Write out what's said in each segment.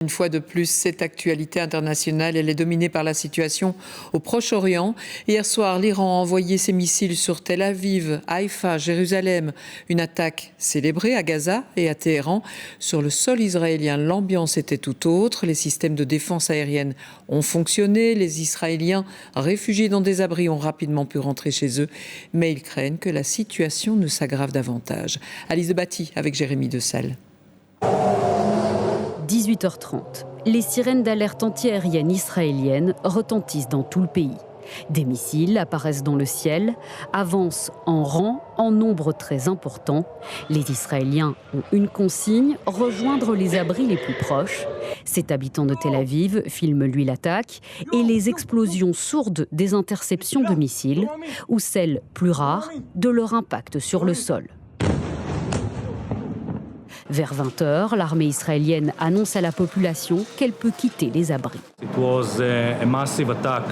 Une fois de plus, cette actualité internationale, elle est dominée par la situation au Proche-Orient. Hier soir, l'Iran a envoyé ses missiles sur Tel Aviv, Haïfa, Jérusalem. Une attaque célébrée à Gaza et à Téhéran. Sur le sol israélien, l'ambiance était tout autre. Les systèmes de défense aérienne ont fonctionné. Les Israéliens réfugiés dans des abris ont rapidement pu rentrer chez eux. Mais ils craignent que la situation ne s'aggrave davantage. Alice de Bati avec Jérémy Dessal. 18h30, les sirènes d'alerte antiaérienne israélienne retentissent dans tout le pays. Des missiles apparaissent dans le ciel, avancent en rang, en nombre très important. Les Israéliens ont une consigne, rejoindre les abris les plus proches. Cet habitant de Tel Aviv filme lui l'attaque et les explosions sourdes des interceptions de missiles, ou celles plus rares de leur impact sur le sol. Vers 20h, l'armée israélienne annonce à la population qu'elle peut quitter les abris. It was a massive attack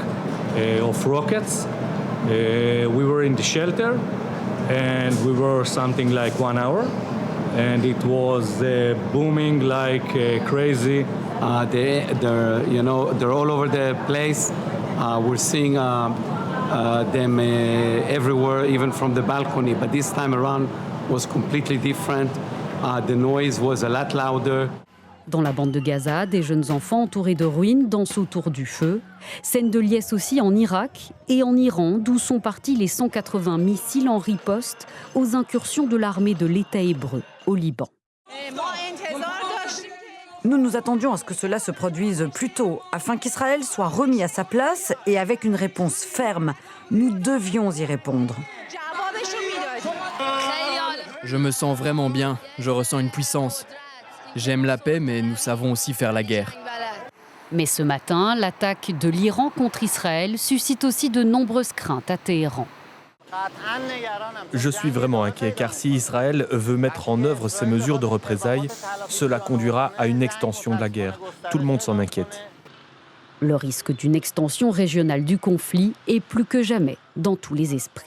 of rockets. We were in the shelter and we were something like 1 hour and it was booming like crazy. They're all over the place. We're seeing them everywhere, even from the balcony. But this time around was completely different. The noise was a lot louder. Dans la bande de Gaza, des jeunes enfants entourés de ruines dansent autour du feu. Scène de liesse aussi en Irak et en Iran, d'où sont partis les 180 missiles en riposte aux incursions de l'armée de l'État hébreu au Liban. Nous nous attendions à ce que cela se produise plus tôt, afin qu'Israël soit remis à sa place et avec une réponse ferme. Nous devions y répondre. Je me sens vraiment bien, je ressens une puissance. J'aime la paix, mais nous savons aussi faire la guerre. Mais ce matin, l'attaque de l'Iran contre Israël suscite aussi de nombreuses craintes à Téhéran. Je suis vraiment inquiet, car si Israël veut mettre en œuvre ces mesures de représailles, cela conduira à une extension de la guerre. Tout le monde s'en inquiète. Le risque d'une extension régionale du conflit est plus que jamais dans tous les esprits.